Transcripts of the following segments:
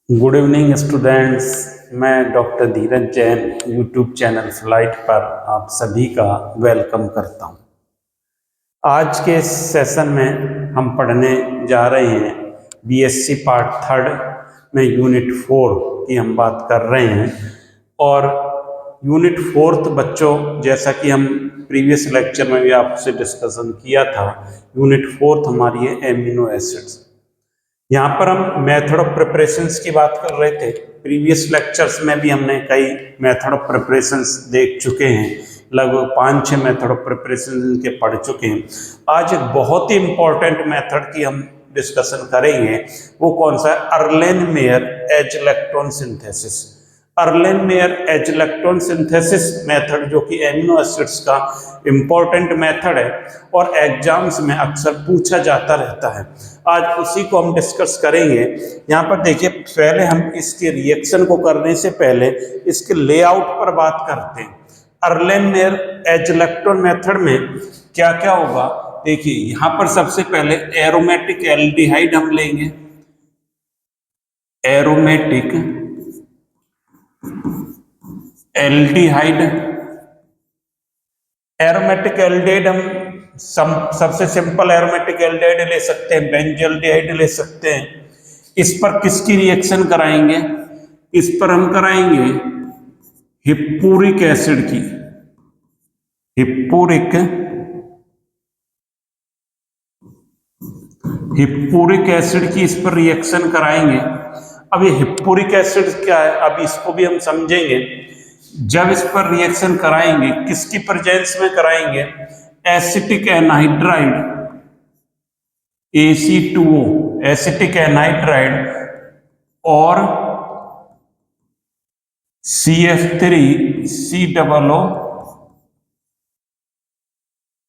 Good evening students. मैं doctor धीरज Jain YouTube channel flight पर आप सभी का वेलकम करता हूं। आज के इस सेशन में हम पढ़ने जा रहे हैं बीएससी पार्ट थर्ड में यूनिट 4 की हम बात कर रहे हैं। और यूनिट 4 बच्चों, जैसा कि हम प्रीवियस लेक्चर में भी आपसे डिस्कशन किया था, यूनिट 4 हमारी है एमिनो एसिड्स। यहाँ पर हम मेथड ऑफ प्रिपरेशंस की बात कर रहे थे। प्रीवियस लेक्चर्स में भी हमने कई मेथड ऑफ प्रिपरेशंस देख चुके हैं, लगभग 5-6 मेथड ऑफ प्रिपरेशन के पढ़ चुके हैं। आज एक बहुत ही इंपॉर्टेंट मेथड की हम डिस्कशन करेंगे। वो कौन सा है? Erlenmeyer azlactone synthesis. Erlenmeyer azlactone synthesis method, जो कि एमिनो एसिड्स का इम्पोर्टेंट मेथड है और एग्जाम्स में अक्सर पूछा जाता रहता है। आज उसी को हम डिस्कस करेंगे। यहाँ पर देखिए, पहले हम इसके रिएक्शन को करने से पहले इसके लेआउट पर बात करते हैं। अर्लेन-मेयर एज-लैक्टोन मेथड में क्या क्या होगा, देखिए यहाँ पर सबसे पहले एरोमेटिक एल्डिहाइड हम लेंगे। एरोमेटिक एल्डिहाइड, एरोमेटिक एल्डिहाइड हम सबसे सिंपल एरोमेटिक एल्डिहाइड ले सकते हैं, बेंजल्डिहाइड ले सकते हैं। इस पर किसकी रिएक्शन कराएंगे? इस पर हम कराएंगे हिप्पूरिक एसिड की। हिप्पूरिक एसिड की इस पर रिएक्शन कराएंगे। अब ये हिप्पूरिक एसिड क्या है, अब इसको भी हम समझेंगे। जब इस पर रिएक्शन कराएंगे, किसकी प्रेजेंस में कराएंगे? Acetic anhydride, AC2O, acetic anhydride और CH3COO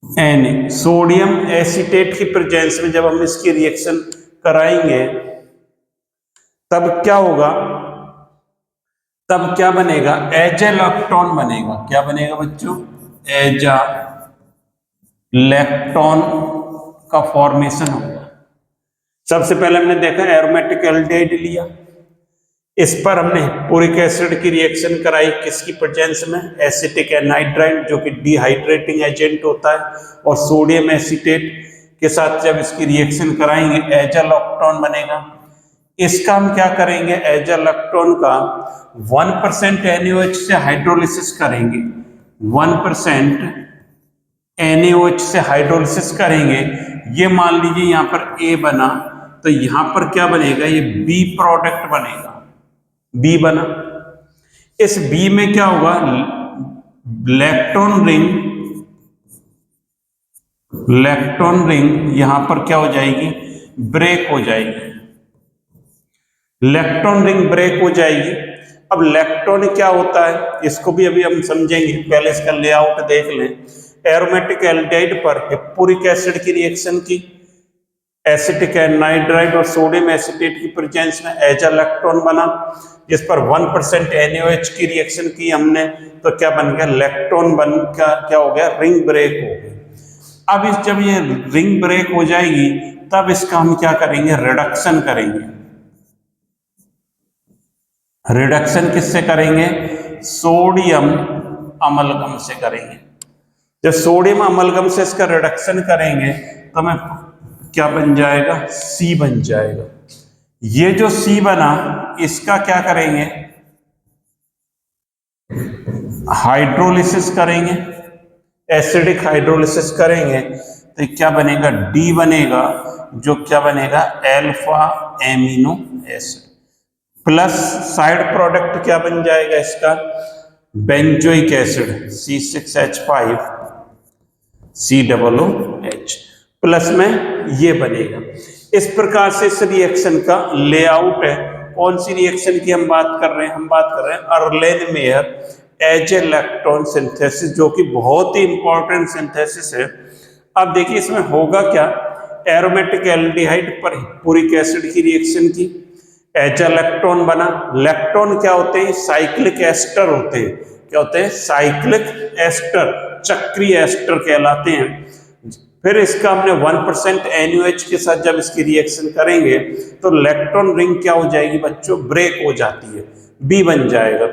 Na, सोडियम एसीटेट की प्रेजेंस में जब हम इसकी रिएक्शन कराएंगे, तब क्या होगा? तब क्या बनेगा? एज-लैक्टोन बनेगा। क्या बनेगा बच्चों? एज-लैक्टोन का फॉर्मेशन होगा। सबसे पहले हमने देखा एरोमेटिक एल्डिहाइड लिया, इस पर हमने हिप्पूरिक एसिड की रिएक्शन कराई, किसकी प्रेजेंस में? एसिटिक एनहाइड्राइड, जो कि डिहाइड्रेटिंग एजेंट होता है, और सोडियम एसीटेट के साथ जब इसकी रिएक्शन कराएंगे एज-लैक्टोन बनेगा। इसका हम क्या करेंगे? एज-लैक्टोन का 1% NaOH से हाइड्रोलिसिस करेंगे। 1% NaOH से हाइड्रोलिसिस करेंगे। ये मान लीजिए यहाँ पर A बना, तो यहाँ पर क्या बनेगा? ये B प्रोडक्ट बनेगा। B बना। इस B में क्या होगा? लैक्टोन रिंग यहां पर क्या हो जाएगी? ब्रेक हो जाएगी। लैक्टोन रिंग ब्रेक हो जाएगी। अब लैक्टोन क्या होता है, इसको भी अभी हम समझेंगे। पहले इसका लेआउट देख लें। एरोमेटिक एल्डिहाइड पर हिप्पूरिक एसिड की रिएक्शन की, एसिटिक एनहाइड्राइड और सोडियम एसीटेट की प्रेजेंस में एज-लैक्टोन बना, जिस पर 1% NaOH की रिएक्शन की हमने, तो क्या बन गया? लैक्टोन बन क्या हो गया? रिंग ब्रेक हो गई। अब जब ये रिंग ब्रेक हो जाएगी, तब इसका हम क्या करेंगे? रिडक्शन करेंगे। रिडक्शन किससे करेंगे? सोडियम अमलगम से करेंगे। जब सोडियम अमलगम से इसका रिडक्शन करेंगे, तो हमें क्या बन जाएगा? C बन जाएगा। ये जो C बना, इसका क्या करेंगे? हाइड्रोलिसिस करेंगे, एसिडिक हाइड्रोलिसिस करेंगे, तो क्या बनेगा? D बनेगा, जो क्या बनेगा? Alpha amino acid. Plus side product क्या बन जाएगा इसका? बेंजोइक एसिड, C6H5COOH, प्लस में ये बनेगा। इस प्रकार से इस रिएक्शन का लेआउट है। कौन सी रिएक्शन की हम बात कर रहे हैं? हम बात कर रहे हैं अर्लेन-मेयर एज-लैक्टोन सिंथेसिस, जो कि बहुत ही इंपॉर्टेंट सिंथेसिस है। अब देखिए इसमें होगा क्या? एरोमेटिक एल्डिहाइड पर हिप्पूरिक एसिड की रिएक्शन की, एज-लैक्टोन बना। लैक्टोन क्या होते हैं? साइक्लिक एस्टर होते हैं। क्या होते हैं? साइक्लिक एस्टर, चक्रीय एस्टर कहलाते हैं। फिर इसका हमने 1% NaOH के साथ जब इसकी रिएक्शन करेंगे तो इलेक्ट्रॉन रिंग क्या हो जाएगी बच्चों, ब्रेक हो जाती है, B बन जाएगा।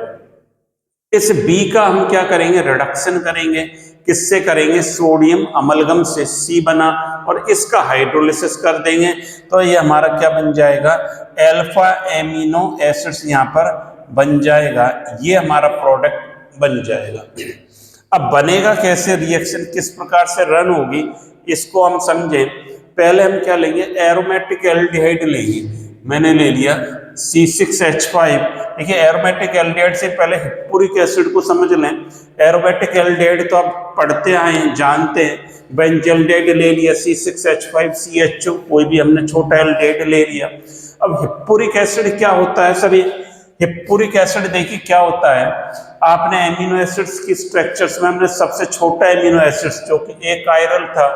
इस B का हम क्या करेंगे, रिडक्शन करेंगे, किससे करेंगे, सोडियम अमलगम से, C बना, और इसका हाइड्रोलिसिस कर देंगे तो ये हमारा क्या बन जाएगा, अल्फा एमिनो एसिड्स यहाँ पर बन जाएगा, ये हमारा प्रोडक्ट बन जाएगा। अब बनेगा कैसे, रिएक्शन किस प्रकार से रन होगी इसको हम समझें। पहले हम क्या लेंगे, एरोमेटिक एल्डिहाइड लेंगे, मैंने ले लिया C6H5। देखिए एरोमेटिक एल्डिहाइड से पहले हिप्पुरिक एसिड को समझ लें। एरोमेटिक एल्डिहाइड तो आप पढ़ते आए हैं, जानते हैं। बेंजल्डिहाइड ले लिया, C6H5CHO, कोई भी हमने छोटा एल्डिहाइड ले लिया। अब हिप्पुरिक एसिड क्या होता है सभी, हिप्पुरिक एसिड देखिए क्या होता है, आपने एमिनो एसिड्स की स्ट्रक्चर्स में हमने सबसे छोटा एमिनो एसिड्स जो कि एक कायरल था,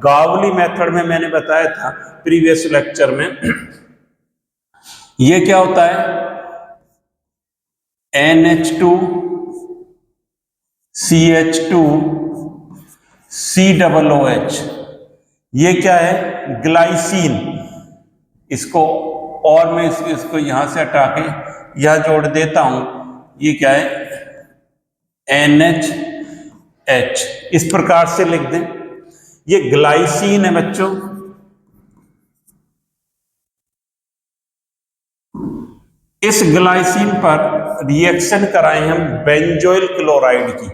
गावली मेथड में मैंने बताया था प्रीवियस लेक्चर में, ये क्या होता है, NH2 CH2 COOH, ये क्या है, ग्लाइसिन। इसको और मैं इसको यहां से हटा के यहां जोड़ देता हूं, ये क्या है, NH, इस प्रकार से लिख दें, ये ग्लाइसिन है बच्चों। इस ग्लाइसिन पर रिएक्शन कराएं हम बेंजोइल क्लोराइड की,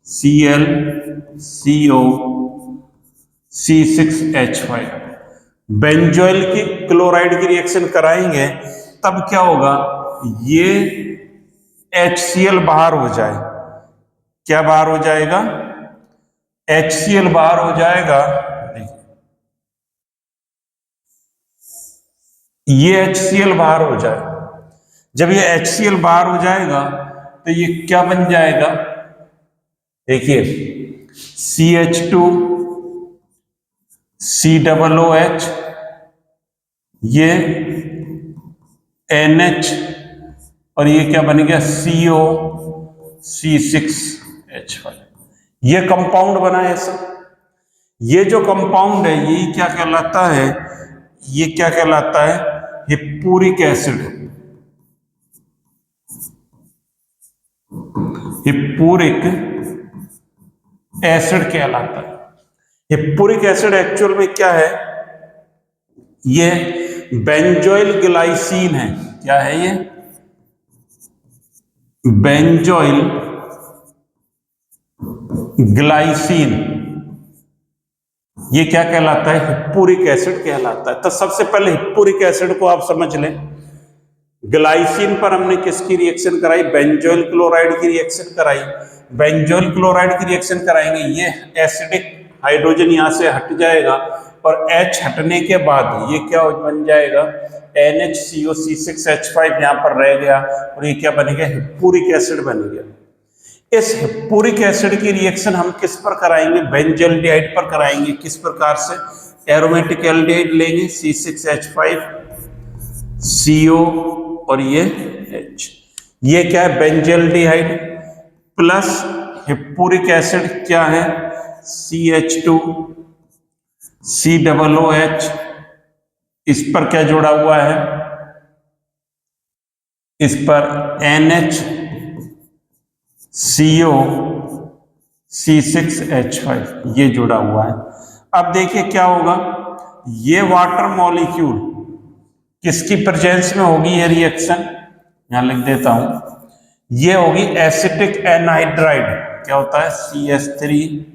ClCO C6H5, बेंजोइल की क्लोराइड की रिएक्शन कराएंगे तब क्या होगा, ये HCl बाहर हो जाए, क्या बाहर हो जाएगा, HCl बाहर हो जाएगा, ये HCl बाहर हो जाए। जब ये HCl बाहर हो जाएगा तो ये क्या बन जाएगा, देखिए CH2 COOH, ये NH, और ये क्या बन गया, CO C6H5, ये कंपाउंड बना है सब। ये जो कंपाउंड है ये क्या कहलाता है, ये क्या कहलाता है, हिप्पुरिक एसिड, हिप्पुरिक एसिड कहलाता है। हिप्पुरिक एसिड एक्चुअल में क्या है, ये बेंजोइल ग्लाइसिन है, क्या है ये, बेंजोइल ग्लाइसिन, ये क्या कहलाता है, हिप्पुरिक एसिड कहलाता है। तो सबसे पहले हिप्पुरिक एसिड को आप समझ लें, ग्लाइसिन पर हमने किसकी रिएक्शन कराई, बेंजोइल क्लोराइड की रिएक्शन कराई। बेंजोइल क्लोराइड की रिएक्शन कराएंगे, ये एसिडिक हाइड्रोजन यहां से हट जाएगा, और H हटने के बाद ये क्या बन जाएगा, NHCO C6H5 यहां पर रह गया, और ये क्या बन गया, हिप्पुरिक एसिड बन गया। इस हिप्पुरिक एसिड की रिएक्शन हम किस पर कराएंगे, बेंजल्डिहाइड पर कराएंगे। किस प्रकार से, एरोमेटिक एल्डिहाइड लेंगे, C6H5 CO और ये H, ये क्या है, बेंजल्डिहाइड, प्लस हिप्पुरिक एसिड क्या है, CH2 COOH, इस पर क्या जुड़ा हुआ है, इस पर NHCO C6H5 ये जुड़ा हुआ है। अब देखिए क्या होगा, ये वाटर मॉलिक्यूल किसकी प्रेजेंस में होगी, ये रिएक्शन यहां लिख देता हूं, ये होगी एसिटिक एनहाइड्राइड, क्या होता है, CH3CO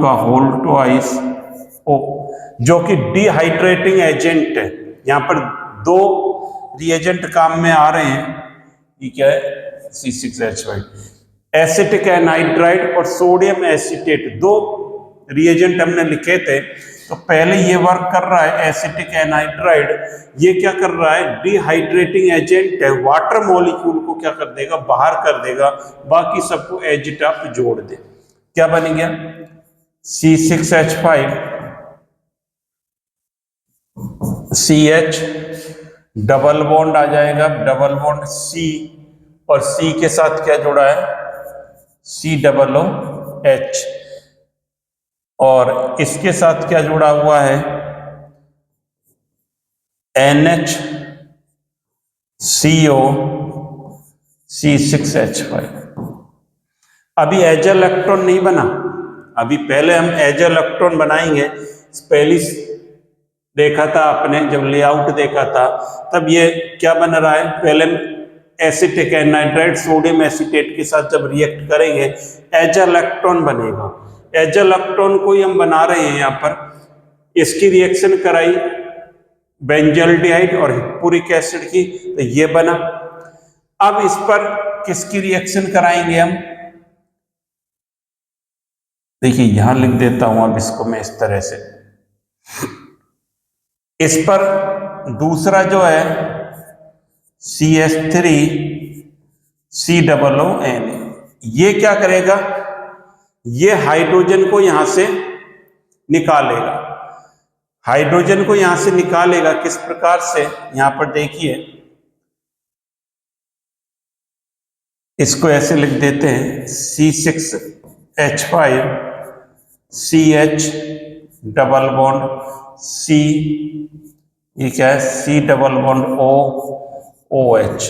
का होल ट्वाइस O, जो कि डिहाइड्रेटिंग एजेंट है। यहां पर दो रिएजेंट काम में आ रहे हैं, ये क्या है, C6H5, एसिटिक एनहाइड्राइड और सोडियम एसीटेट, दो रिएजेंट हमने लिखे थे। तो पहले ये वर्क कर रहा है एसिटिक एनहाइड्राइड, ये क्या कर रहा है, डिहाइड्रेटिंग एजेंट है, वाटर मॉलिक्यूल को क्या कर देगा, बाहर कर देगा, बाकी सबको एजिट आप जोड़ दे, क्या बन गया, C6H5 CH, डबल बॉन्ड आ जाएगा, डबल बॉन्ड C, और C के साथ क्या जुड़ा है, COOH, और इसके साथ क्या जुड़ा हुआ है, NHCO C6H5। अभी एज इलेक्ट्रॉन नहीं बना, अभी पहले हम एज इलेक्ट्रॉन बनाएंगे। पहली देखा था आपने जब लेआउट देखा था, तब ये क्या बन रहा है, पहले एसिटिक एनाइड्राइड सोडियम एसीटेट के साथ जब रिएक्ट करेंगे एज इलेक्ट्रॉन बनेगा। एज इलेक्ट्रॉन को ही हम बना रहे हैं यहाँ पर। इसकी रिएक्शन कराई बेंजल्डिहाइड और हिप्पुरिक एसिड की, तो ये बना। अब इस पर किसकी रिएक्शन कराएंगे हम, देखिए यहां लिख देता हूं अब इसको मैं इस तरह से। इस पर दूसरा जो है CH3COON, ये क्या करेगा, ये हाइड्रोजन को यहां से निकालेगा। हाइड्रोजन को यहां से निकालेगा किस प्रकार से, यहां पर देखिए इसको ऐसे लिख देते हैं C6H5 CH double bond C, ये क्या है C डबल बॉन्ड OH।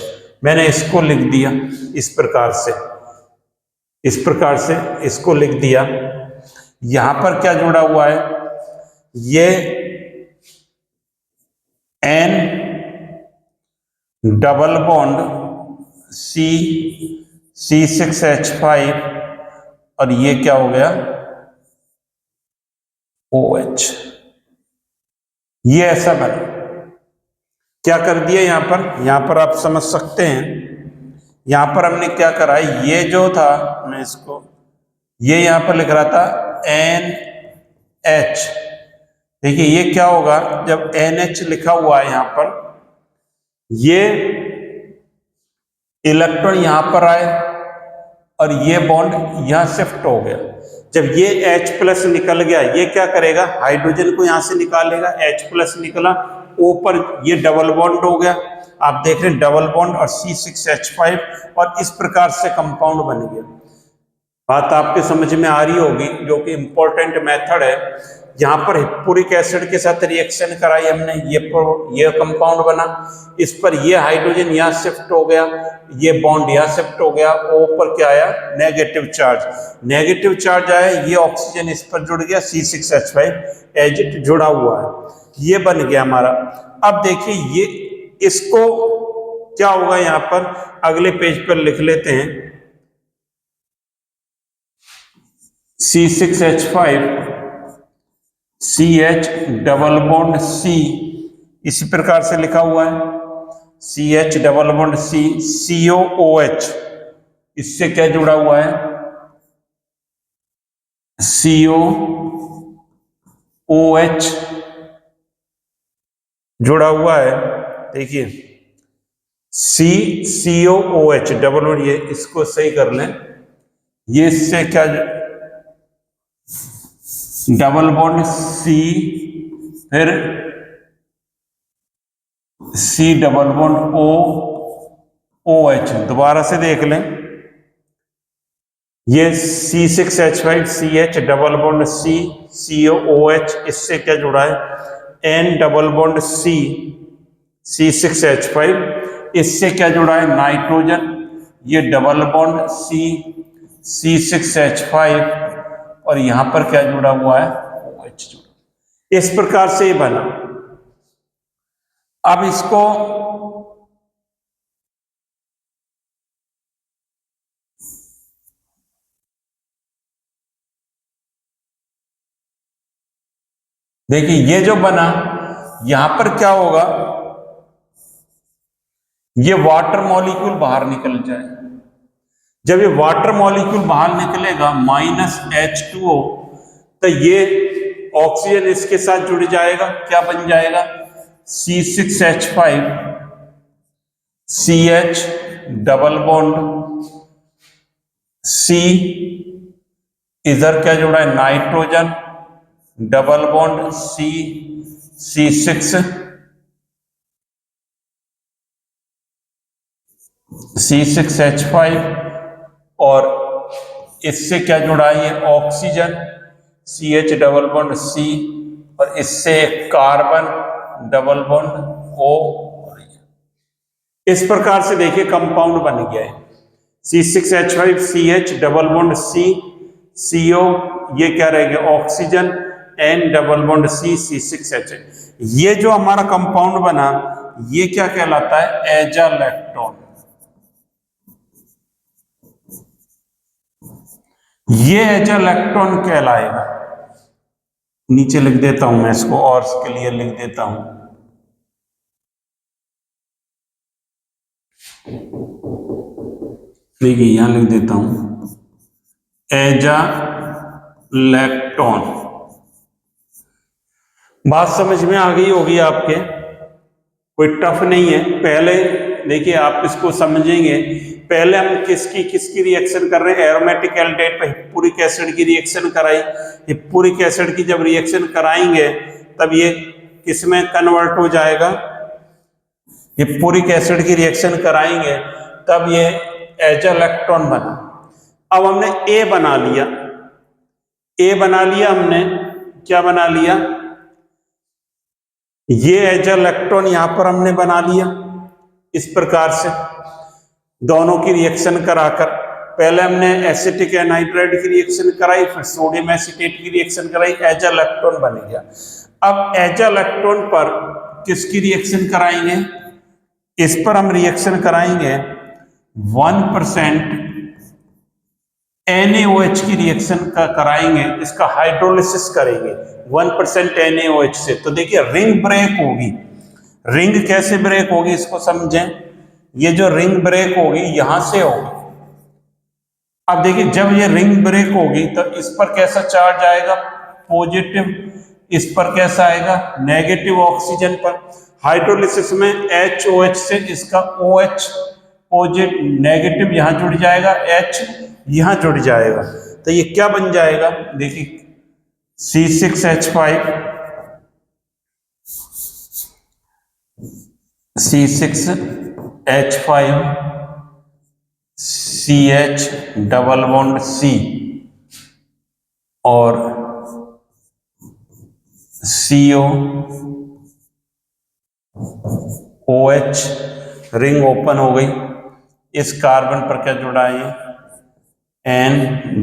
मैंने इसको लिख दिया इस प्रकार से, इस प्रकार से इसको लिख दिया। यहां पर क्या जुड़ा हुआ है, ये N डबल बॉन्ड C6H5 और ये क्या हो गया OH। ये ऐसा बना, क्या कर दिया यहां पर आप समझ सकते हैं। यहां पर हमने क्या करा, ये जो था, मैं इसको ये यहां पर लिख रहा था NH। देखिए ये क्या होगा, जब NH लिखा हुआ है यहां पर, ये इलेक्ट्रॉन यहां पर आए और ये बॉन्ड यहां शिफ्ट हो गया। जब ये H+ निकल गया, ये क्या करेगा, हाइड्रोजन को यहां से निकालेगा। H+ निकला, O पर ये डबल बॉन्ड हो गया, आप देख रहे हैं डबल बॉन्ड और C6H5, और इस प्रकार से कंपाउंड बन गया। बात आपके समझ में आ रही होगी, जो कि इंपॉर्टेंट मेथड है। यहाँ पर हिप्पुरिक एसिड के साथ रिएक्शन कराई हमने, ये कंपाउंड बना। इस पर ये हाइड्रोजन यहाँ शिफ्ट हो गया, ये बॉन्ड यहाँ शिफ्ट हो गया। O पर क्या आया, नेगेटिव चार्ज। नेगेटिव चार्ज आया, ये ऑक्सीजन इस पर जुड़ गया, C6H5 एज इट जुड़ा हुआ है, ये बन गया हमारा। अब देखिए ये इसको क्या होगा, यहाँ पर अगले पेज पर लिख लेते हैं C6H5 CH double bond C, इसी प्रकार से लिखा हुआ है CH double bond C COOH। इससे क्या जुड़ा हुआ है, COOH जुड़ा हुआ है। देखिए COOH डबल बॉन्ड, ये इसको सही कर लें, ये इससे क्या डबल बॉन्ड C, फिर C डबल बॉन्ड OH। दोबारा से देख लें, ये C6H5 CH double bond C COOH, इससे क्या जुड़ा है N double bond C C6H5, इससे क्या जुड़ा है नाइट्रोजन, ये डबल बॉन्ड C C6H5, और यहां पर क्या जुड़ा हुआ है OH जुड़ा। इस प्रकार से ये बना। अब इसको देखिए, ये जो बना, यहां पर क्या होगा, ये वाटर मॉलिक्यूल बाहर निकल जाए। जब ये वाटर मॉलिक्यूल बाहर निकलेगा -H2O, तो ये ऑक्सीजन इसके साथ जुड़ जाएगा, क्या बन जाएगा C6H5 CH double bond C, इधर क्या जुड़ा है nitrogen, double bond C C6H5, और इससे क्या जुड़ा है ये oxygen, CH double bond C, और इससे कार्बन डबल बॉन्ड O। इस प्रकार से देखिए कंपाउंड बन गया है C6H5CH double bond C CO, ये क्या रहेगा oxygen, N double bond C C6H। ये जो हमारा कंपाउंड बना ये क्या कहलाता है, एजालेक्टोन। ये एजालेक्टोन कहलाएगा। नीचे लिख देता हूं मैं इसको और क्लियर लिख देता हूं। देखिए यहां लिख देता हूं एजालेक्टोन। बात समझ में आ गई होगी आपके, कोई टफ नहीं है। पहले देखिए आप इसको समझेंगे, पहले हम किसकी रिएक्शन कर रहे हैं, एरोमेटिक एल्डेहाइड पे हिप्पुरिक एसिड की रिएक्शन कराई। हिप्पुरिक एसिड की जब रिएक्शन कराएंगे तब ये किसमें कन्वर्ट हो जाएगा, हिप्पुरिक एसिड की रिएक्शन कराएंगे तब ये एजालेक्टोन बना। अब हमने ए बना लिया, ए बना लिया हमने, क्या बना लिया, ये एजालेक्टोन यहां पर हमने बना लिया। इस प्रकार से दोनों की रिएक्शन कराकर, पहले हमने एसिटिक एनहाइड्राइड की रिएक्शन कराई, फिर सोडियम एसीटेट की रिएक्शन कराई, एजालेक्टोन बन गया। अब एजालेक्टोन पर किसकी रिएक्शन कराएंगे, इस पर हम रिएक्शन कराएंगे 1% NaOH की रिएक्शन कराएंगे, इसका हाइड्रोलिसिस करेंगे 1% NaOH से। तो देखिए रिंग ब्रेक होगी। रिंग कैसे ब्रेक होगी इसको समझें। ये जो रिंग ब्रेक होगी यहां से होगी। अब देखिए जब ये रिंग ब्रेक होगी तो इस पर कैसा चार्ज आएगा, पॉजिटिव, इस पर कैसा आएगा, नेगेटिव ऑक्सीजन पर। हाइड्रोलिसिस में HOH से इसका OH पॉजिटिव नेगेटिव यहां जुड़ जाएगा, H यहां जुड़ जाएगा, तो ये क्या बन जाएगा, देखिए C6H5 CH double bond C और CO OH, रिंग ओपन हो गई। इस कार्बन पर क्या जुड़ा है, N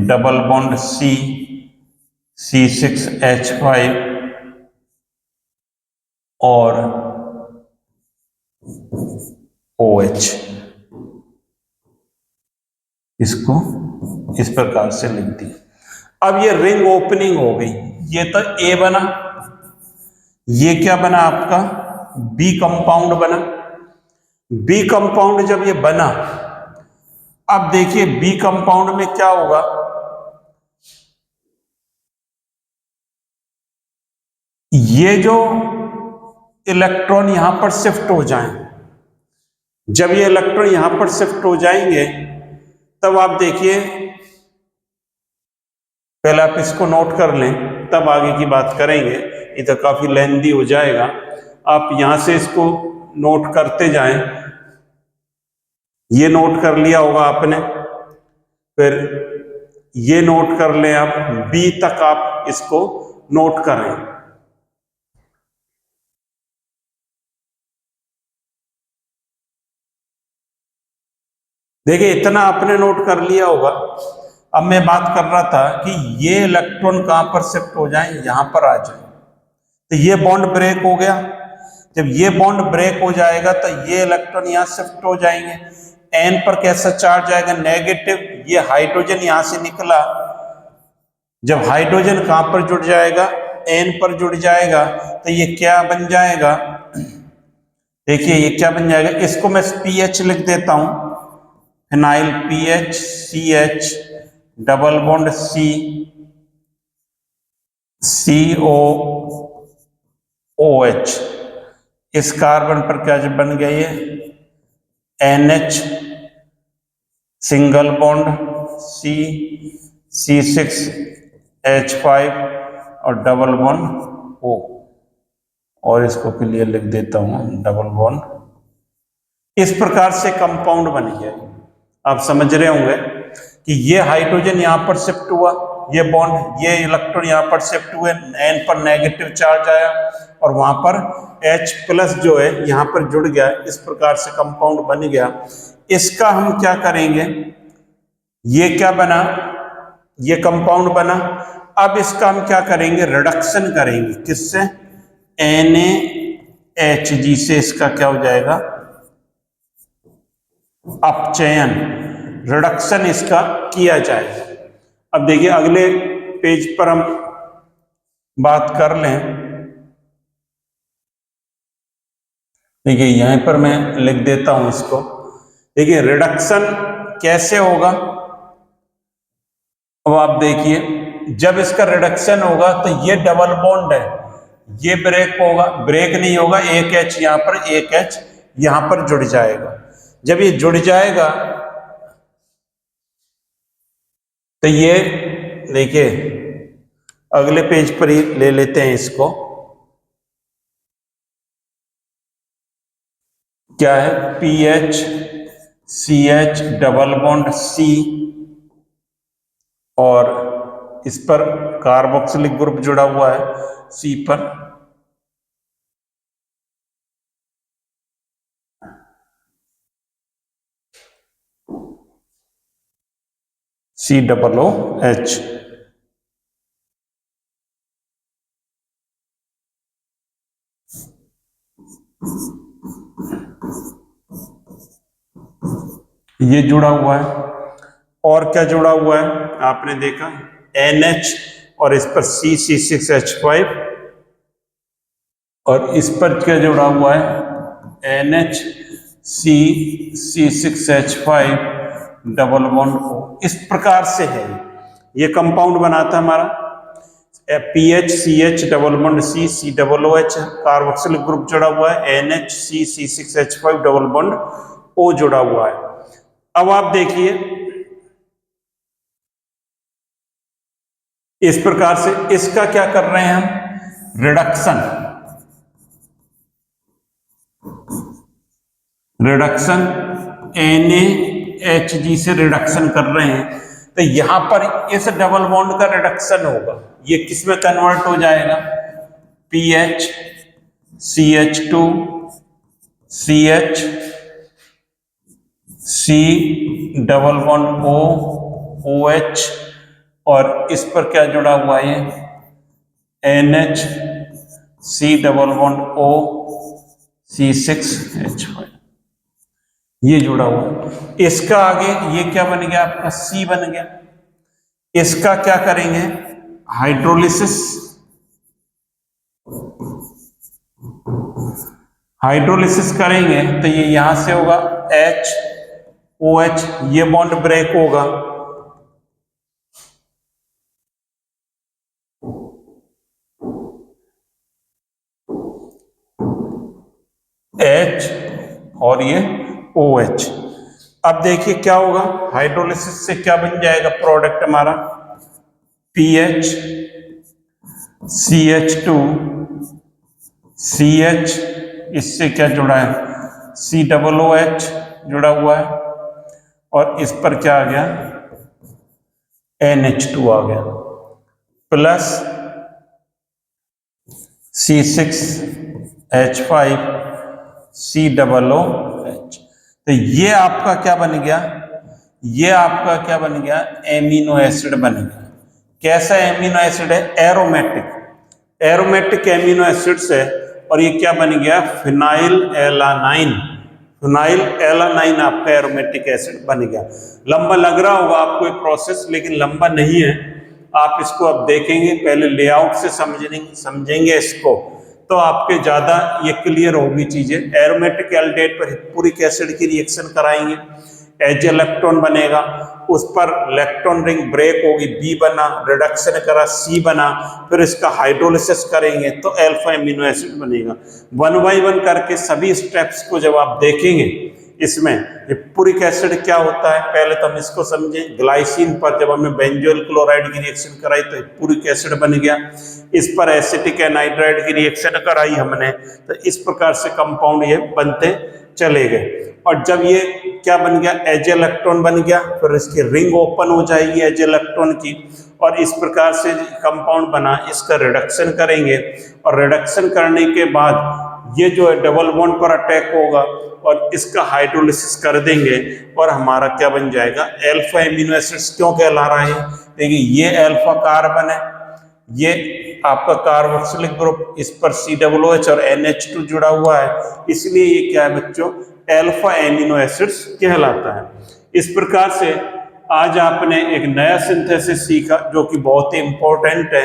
double bond C C6H5 और OH। इसको इस प्रकार से लिख दी। अब ये रिंग ओपनिंग हो गई, ये तो A बना, ये क्या बना आपका B कंपाउंड बना। B कंपाउंड जब ये बना, अब देखिए B कंपाउंड में क्या होगा, ये जो इलेक्ट्रॉन यहां पर शिफ्ट हो जाएं, जब ये इलेक्ट्रॉन यहां पर शिफ्ट हो जाएंगे तब आप देखिए, पहले आप इसको नोट कर लें तब आगे की बात करेंगे, ये तो काफी लेंथी हो जाएगा। आप यहां से इसको नोट करते जाएं, ये नोट कर लिया होगा आपने, फिर ये नोट कर लें आप, B तक आप इसको नोट करें। देखिए इतना आपने नोट कर लिया होगा। अब मैं बात कर रहा था कि ये इलेक्ट्रॉन कहां पर शिफ्ट हो जाएं, यहां पर आ जाए, तो ये बॉन्ड ब्रेक हो गया। जब ये बॉन्ड ब्रेक हो जाएगा तो ये इलेक्ट्रॉन यहां शिफ्ट हो जाएंगे। N पर कैसा चार्ज आएगा, नेगेटिव। ये हाइड्रोजन यहां से निकला, जब हाइड्रोजन कहां पर जुड़ जाएगा, N पर जुड़ जाएगा, तो ये क्या बन जाएगा, देखिए ये क्या बन जाएगा, इसको मैं PH लिख देता हूं, phenyl PH CH double bond C COOH। इस कार्बन पर क्या बन गया, ये NH single bond C C6H5 और डबल बॉन्ड O, और इसको क्लियर लिख देता हूं डबल बॉन्ड। इस प्रकार से कंपाउंड बन गया। आप समझ रहे होंगे कि ये हाइड्रोजन यहां पर शिफ्ट हुआ, ये बॉन्ड, ये इलेक्ट्रॉन यहाँ पर शिफ्ट हुए, N पर नेगेटिव चार्ज आया और वहां पर H प्लस जो है यहाँ पर जुड़ गया। इस प्रकार से कंपाउंड बन गया। इसका हम क्या करेंगे, ये क्या बना, ये कंपाउंड बना। अब इसका हम क्या करेंगे, रिडक्शन करेंगे। किससे, NaHG से इसका क्या हो जाएगा, अपचयन, रिडक्शन इसका किया जाएगा। अब देखिए अगले पेज पर हम बात कर लें। देखिए यहीं पर मैं लिख देता हूं इसको। देखिए रिडक्शन कैसे होगा, अब आप देखिए जब इसका रिडक्शन होगा तो ये डबल बॉन्ड है, ये ब्रेक होगा, ब्रेक नहीं होगा, एक H यहां पर, एक H यहां पर जुड़ जाएगा। जब ये जुड़ जाएगा तो ये देखिए अगले पेज पर ही ले लेते हैं इसको। क्या है, PH CH double bond C और इस पर कार्बोक्सिलिक ग्रुप जुड़ा हुआ है C पर। COOH। ये जुड़ा हुआ है और क्या जुड़ा हुआ है आपने देखा, NH और इस पर C6H5 और इस पर क्या जुड़ा हुआ है, NH C6H5 double bond O। इस प्रकार से है ये कंपाउंड बना था हमारा। PH CH double bond C COOH, carboxylic group जुड़ा हुआ है, NH C6H5 double bond O जुड़ा हुआ है। अब आप देखिए इस प्रकार से इसका क्या कर रहे हैं हम, रिडक्शन, रिडक्शन NaHG से रिडक्शन कर रहे हैं। तो यहां पर इस डबल बॉन्ड का रिडक्शन होगा, ये किस में कन्वर्ट हो जाएगा, PH CH2 CH C double bond O OH और इस पर क्या जुड़ा हुआ है, NH C double bond O C6H5, ये जुड़ा हुआ है। इसका आगे ये क्या बन गया आपका, C बन गया। इसका क्या करेंगे, हाइड्रोलिसिस, हाइड्रोलिसिस करेंगे तो ये यहां से होगा H OH, ये बॉन्ड ब्रेक होगा, H और ये OH। अब देखिए क्या होगा, हाइड्रोलिसिस से क्या बन जाएगा प्रोडक्ट हमारा, PH CH2 CH, इससे क्या जुड़ा है, COOH जुड़ा हुआ है और इस पर क्या आ गया, NH2 आ गया, प्लस C6H5 COOH। तो ये आपका क्या बन गया, ये आपका क्या बन गया, एमिनो एसिड बन गया। कैसा एमिनो एसिड है, एरोमेटिक, एरोमेटिक एमिनो एसिड्स है और ये क्या बन गया, फिनाइल एलानाइन, फिनाइल एलानाइन आपका एरोमेटिक एसिड बन गया। लंबा लग रहा होगा आपको ये प्रोसेस, लेकिन लंबा नहीं है। आप इसको अब देखेंगे, पहले लेआउट से समझेंगे इसको तो आपके ज्यादा ये क्लियर होगी चीजें। एरोमेटिक एल्डेहाइड पर हिप्पुरिक एसिड की रिएक्शन कराएंगे, एज इलेक्ट्रॉन बनेगा, उस पर इलेक्ट्रॉन रिंग ब्रेक होगी, बी बना, रिडक्शन करा, सी बना, फिर इसका हाइड्रोलिसिस करेंगे तो अल्फा एमिनो एसिड बनेगा। 1 बाय 1 करके सभी स्टेप्स को जब आप देखेंगे, इसमें हिप्पुरिक एसिड क्या होता है पहले तो हम इसको समझें। ग्लाइसिन पर जब हमने बेंजोइल क्लोराइड की रिएक्शन कराई तो हिप्पुरिक एसिड बन गया, इस पर एसिटिक एनहाइड्राइड की रिएक्शन कराई हमने, तो इस प्रकार से कंपाउंड ये बनते चले गए। और जब ये क्या बन गया, एज इलेक्ट्रॉन बन गया, फिर इसकी रिंग ओपन हो जाएगी एज इलेक्ट्रॉन की, और इस प्रकार से कंपाउंड बना, इसका रिडक्शन करेंगे, और रिडक्शन करने के बाद ये जो है डबल बॉन्ड पर अटैक होगा और इसका हाइड्रोलिसिस कर देंगे, और हमारा क्या बन जाएगा, अल्फा एमिनो एसिड्स। क्यों कहला रहा है, देखिए ये अल्फा कार्बन है, ये आपका कार्बोक्सिलिक ग्रुप, इस पर COOH और NH2 जुड़ा हुआ है, इसलिए ये क्या है बच्चों, अल्फा एमिनो एसिड्स कहलाता है। इस प्रकार से आज आपने एक नया सिंथेसिस सीखा जो कि बहुत ही इंपॉर्टेंट है,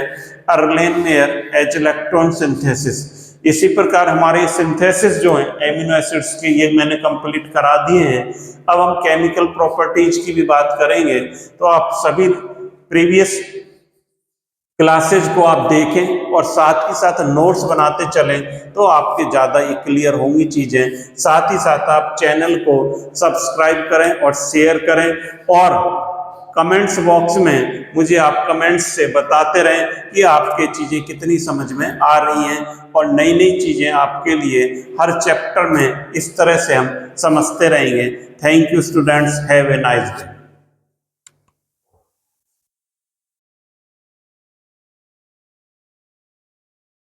अर्लेन-मेयर एज इलेक्ट्रॉन सिंथेसिस। इसी प्रकार हमारे सिंथेसिस जो है एमिनो एसिड्स के, ये मैंने कंप्लीट करा दिए हैं। अब हम केमिकल प्रॉपर्टीज की भी बात करेंगे, तो आप सभी प्रीवियस क्लासेज को आप देखें और साथ ही साथ नोट्स बनाते चलें, तो आपके ज़्यादा ये क्लियर होंगी चीज़ें। साथ ही साथ आप चैनल को सब्सक्राइब करें और शेयर करें, और कमेंट्स बॉक्स में मुझे आप कमेंट्स से बताते रहें कि आपके चीज़ें कितनी समझ में आ रही हैं, और नई नई चीज़ें आपके लिए हर चैप्टर में इस तरह से हम समझते रहेंगे। Thank you students, have a nice day.